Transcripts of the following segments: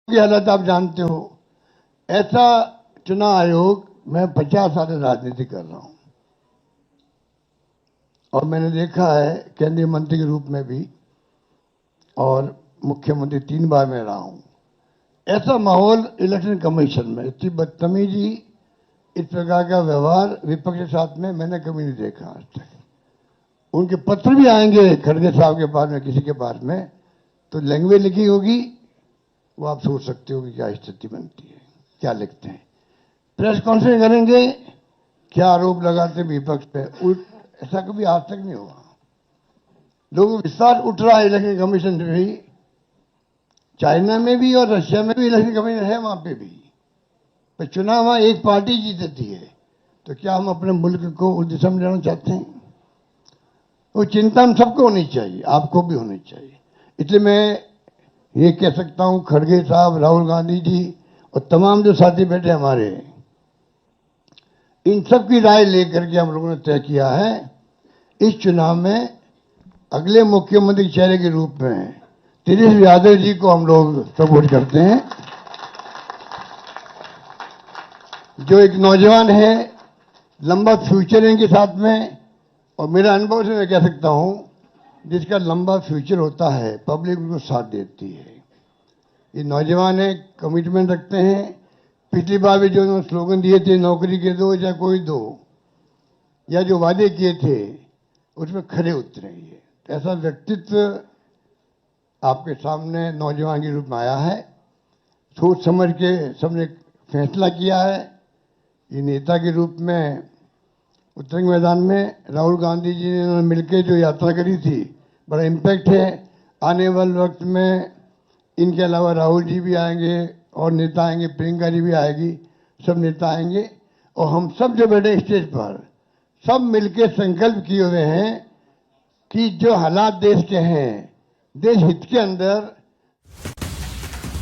की हालत आप जानते हो। ऐसा चुनाव आयोग, मैं 50 साल से राजनीति कर रहा हूं और मैंने देखा है केंद्रीय मंत्री के रूप में भी और मुख्यमंत्री 3 बार में रहा हूं। ऐसा माहौल इलेक्शन कमीशन में, इतनी बदतमीजी, इस प्रकार का व्यवहार विपक्ष के साथ में मैंने कभी नहीं देखा आज तक। उनके पत्र भी आएंगे खड़गे साहब के पास में, किसी के पास में, तो लैंग्वेज लिखी होगी, वो आप सोच सकते हो कि क्या स्थिति बनती है, क्या लिखते हैं। प्रेस कॉन्फ्रेंस करेंगे, क्या आरोप लगाते हैं विपक्ष पे, ऐसा कभी आज तक नहीं हुआ। लोगों को विश्वास उठ रहा है इलेक्शन कमीशन में भी, चाइना में भी और रशिया में भी इलेक्शन कमीशन है, वहां पे भी। पर चुनाव वहां एक पार्टी जीतती है, तो क्या हम अपने मुल्क को उस दिशा में लेना चाहते हैं? वो चिंता हम सबको होनी चाहिए, आपको भी होनी चाहिए। इसलिए मैं ये कह सकता हूं, खड़गे साहब, राहुल गांधी जी और तमाम जो साथी बैठे हमारे, इन सब की राय लेकर के हम लोगों ने तय किया है इस चुनाव में अगले मुख्यमंत्री के चेहरे के रूप में तेजस्वी यादव जी को हम लोग सपोर्ट करते हैं, जो एक नौजवान है, लंबा फ्यूचर है इनके साथ में। और मेरा अनुभव से मैं कह सकता हूं, जिसका लंबा फ्यूचर होता है पब्लिक उनको साथ देती है। ये नौजवान है, कमिटमेंट रखते हैं। पिछली बार भी जो उन्होंने स्लोगन दिए थे, नौकरी के दो या कोई दो, या जो वादे किए थे उसमें खरे उतरे। ये ऐसा व्यक्तित्व आपके सामने नौजवान के रूप में आया है। सोच समझ के सबने फैसला किया है। ये नेता के रूप में उत्तरंग मैदान में राहुल गांधी जी ने मिलकर जो यात्रा करी थी, बड़ा इम्पैक्ट है। आने वाले वक्त में इनके अलावा राहुल जी भी आएंगे और नेता आएंगे, प्रियंका जी भी आएगी, सब नेता आएंगे। और हम सब जो बैठे स्टेज पर, सब मिलकर संकल्प किए हुए हैं कि जो हालात देश के हैं, देश हित के अंदर।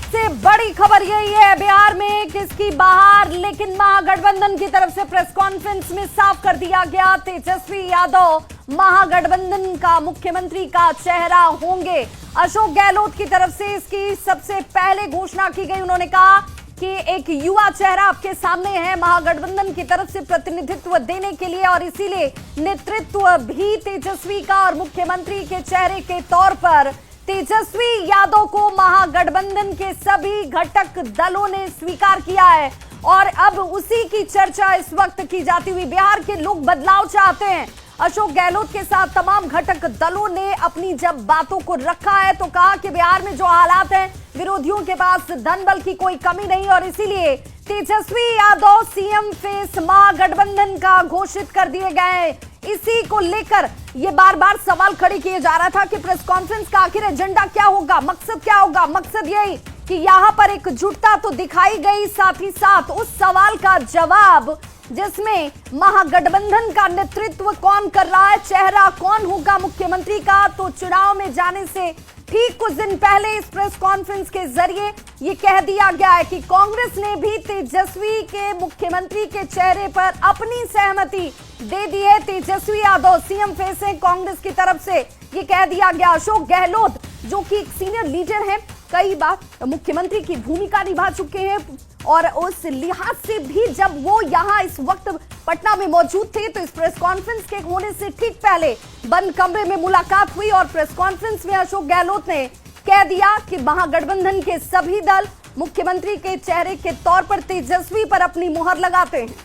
से बड़ी खबर यही है बिहार में किसकी बाहर, लेकिन महागठबंधन की तरफ से प्रेस कॉन्फ्रेंस में साफ कर दिया गया, तेजस्वी यादव महागठबंधन का मुख्यमंत्री का चेहरा होंगे। अशोक गहलोत की तरफ से इसकी सबसे पहले घोषणा की गई। उन्होंने कहा कि एक युवा चेहरा आपके सामने है महागठबंधन की तरफ से प्रतिनिधित्व देने के लिए, और इसीलिए नेतृत्व भी तेजस्वी का, और मुख्यमंत्री के चेहरे के तौर पर तेजस्वी यादव को महागठबंधन के सभी घटक दलों ने स्वीकार किया है। और अब उसी की चर्चा इस वक्त की जाती हुई, बिहार के लोग बदलाव चाहते हैं। अशोक गहलोत के साथ तमाम घटक दलों ने अपनी जब बातों को रखा है तो कहा कि बिहार में जो हालात हैं, विरोधियों के पास धन बल की कोई कमी नहीं, और इसीलिए तेजस्वी यादव सीएम फेस महागठबंधन का घोषित कर दिए गए। इसी को लेकर ये बार बार सवाल खड़े किए जा रहा था कि प्रेस कॉन्फ्रेंस का आखिर एजेंडा क्या होगा, मकसद क्या होगा। मकसद यही कि यहां पर एकजुटता तो दिखाई गई, साथ ही साथ उस सवाल का जवाब जिसमें महागठबंधन का नेतृत्व कौन कर रहा है, चेहरा कौन होगा मुख्यमंत्री का, तो चुनाव में जाने से ठीक कुछ दिन पहले इस प्रेस कॉन्फ्रेंस के जरिए ये कह दिया गया है कि कांग्रेस ने भी तेजस्वी के मुख्यमंत्री के चेहरे पर अपनी सहमति दे दी है। तेजस्वी यादव सीएम फेस है कांग्रेस की तरफ से, ये कह दिया गया। अशोक गहलोत जो कि एक सीनियर लीडर है, कई बार मुख्यमंत्री की भूमिका निभा चुके हैं, और उस लिहाज से भी जब वो यहाँ इस वक्त पटना में मौजूद थे तो इस प्रेस कॉन्फ्रेंस के होने से ठीक पहले बंद कमरे में मुलाकात हुई, और प्रेस कॉन्फ्रेंस में अशोक गहलोत ने कह दिया कि महागठबंधन के सभी दल मुख्यमंत्री के चेहरे के तौर पर तेजस्वी पर अपनी मुहर लगाते हैं।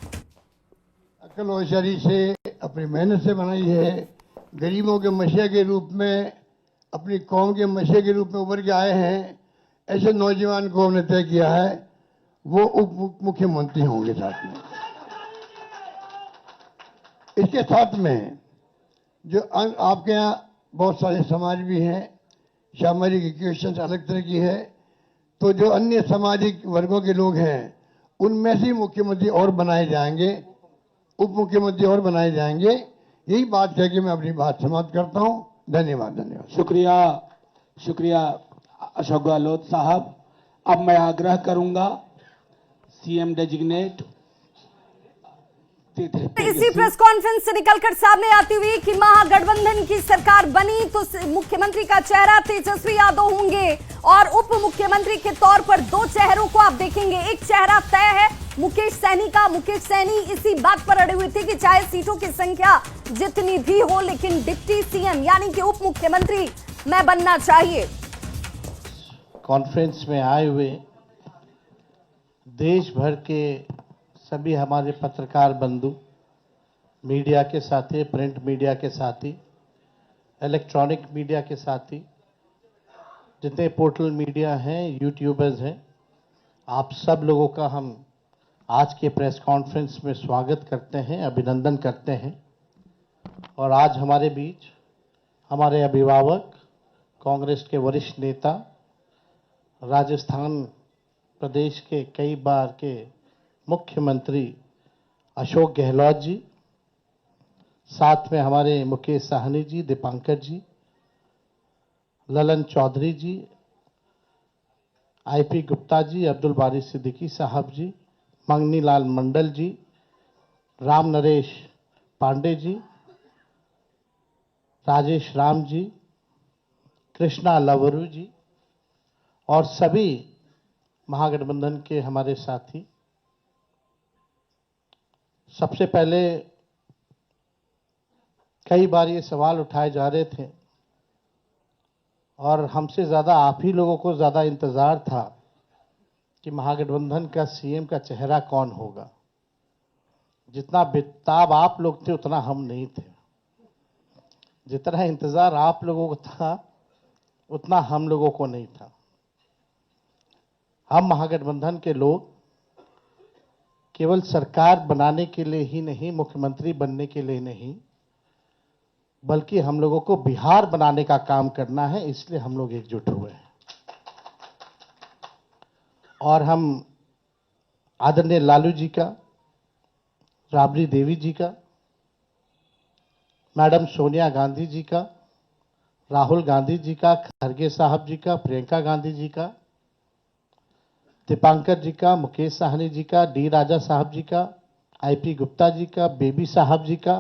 अकल होशियारी से, अपनी मेहनत से बनाई है, गरीबों के मसीहा के रूप में, अपनी कौम के मसीहा के रूप में उभर के आए हैं। ऐसे नौजवान को हमने तय किया है वो उप मुख्यमंत्री होंगे। साथ में इसके साथ में जो आपके यहाँ बहुत सारे समाज भी हैं, सामाजिक इक्वेशन अलग तरह की है, तो जो अन्य सामाजिक वर्गों के लोग हैं उनमें से मुख्यमंत्री और बनाए जाएंगे, उप मुख्यमंत्री और बनाए जाएंगे। यही बात कह के मैं अपनी बात समाप्त करता हूं। धन्यवाद। धन्यवाद। शुक्रिया अशोक गहलोत साहब। अब मैं आग्रह करूंगा सीएम डेजिग्नेट इसी प्रेस कॉन्फ्रेंस से निकलकर सामने आती हुई कि महागठबंधन की सरकार बनी तो मुख्यमंत्री का चेहरा तेजस्वी यादव होंगे और उप मुख्यमंत्री के तौर पर दो चेहरों को आप देखेंगे। एक चेहरा तय है मुकेश सहनी का। मुकेश सहनी इसी बात पर अड़े हुए थे कि चाहे सीटों की संख्या जितनी भी हो लेकिन डिप्टी सीएम यानी कि उप मुख्यमंत्री मैं बनना चाहिए। कॉन्फ्रेंस में आए हुए देश भर के सभी हमारे पत्रकार बंधु, मीडिया के साथी, प्रिंट मीडिया के साथी, इलेक्ट्रॉनिक मीडिया के साथी, जितने पोर्टल मीडिया हैं, यूट्यूबर्स हैं, आप सब लोगों का हम आज के प्रेस कॉन्फ्रेंस में स्वागत करते हैं, अभिनंदन करते हैं। और आज हमारे बीच हमारे अभिभावक, कांग्रेस के वरिष्ठ नेता, राजस्थान प्रदेश के कई बार के मुख्यमंत्री अशोक गहलोत जी, साथ में हमारे मुकेश साहनी जी, दीपांकर जी, ललन चौधरी जी, आईपी गुप्ता जी, अब्दुल बारी सिद्दीकी साहब जी, मंगनी लाल मंडल जी, राम नरेश पांडे जी, राजेश राम जी, कृष्णा लवरू जी और सभी महागठबंधन के हमारे साथी। सबसे पहले कई बार ये सवाल उठाए जा रहे थे और हमसे ज़्यादा आप ही लोगों को ज़्यादा इंतज़ार था कि महागठबंधन का सीएम का चेहरा कौन होगा। जितना बेताब आप लोग थे उतना हम नहीं थे। जितना इंतज़ार आप लोगों को था उतना हम लोगों को नहीं था। हम महागठबंधन के लोग केवल सरकार बनाने के लिए ही नहीं, मुख्यमंत्री बनने के लिए नहीं, बल्कि हम लोगों को बिहार बनाने का काम करना है, इसलिए हम लोग एकजुट हुए हैं। और हम आदरणीय लालू जी का, राबड़ी देवी जी का, मैडम सोनिया गांधी जी का, राहुल गांधी जी का, खरगे साहब जी का, प्रियंका गांधी जी का, दीपांकर जी का, मुकेश साहनी जी का, डी राजा साहब जी का, आईपी गुप्ता जी का, बेबी साहब जी का,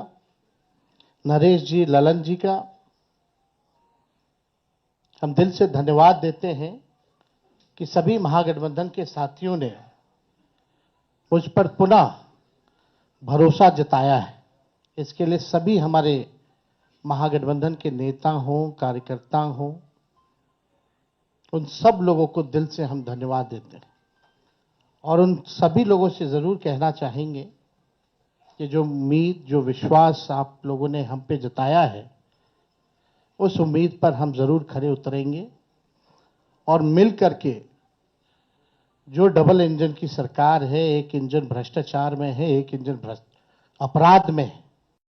नरेश जी, ललन जी का हम दिल से धन्यवाद देते हैं कि सभी महागठबंधन के साथियों ने मुझ पर पुनः भरोसा जताया है। इसके लिए सभी हमारे महागठबंधन के नेता हों, कार्यकर्ता हों, उन सब लोगों को दिल से हम धन्यवाद देते हैं। और उन सभी लोगों से ज़रूर कहना चाहेंगे कि जो उम्मीद, जो विश्वास आप लोगों ने हम पे जताया है, उस उम्मीद पर हम ज़रूर खरे उतरेंगे और मिल करके जो डबल इंजन की सरकार है, एक इंजन भ्रष्टाचार में है, एक इंजन अपराध में है,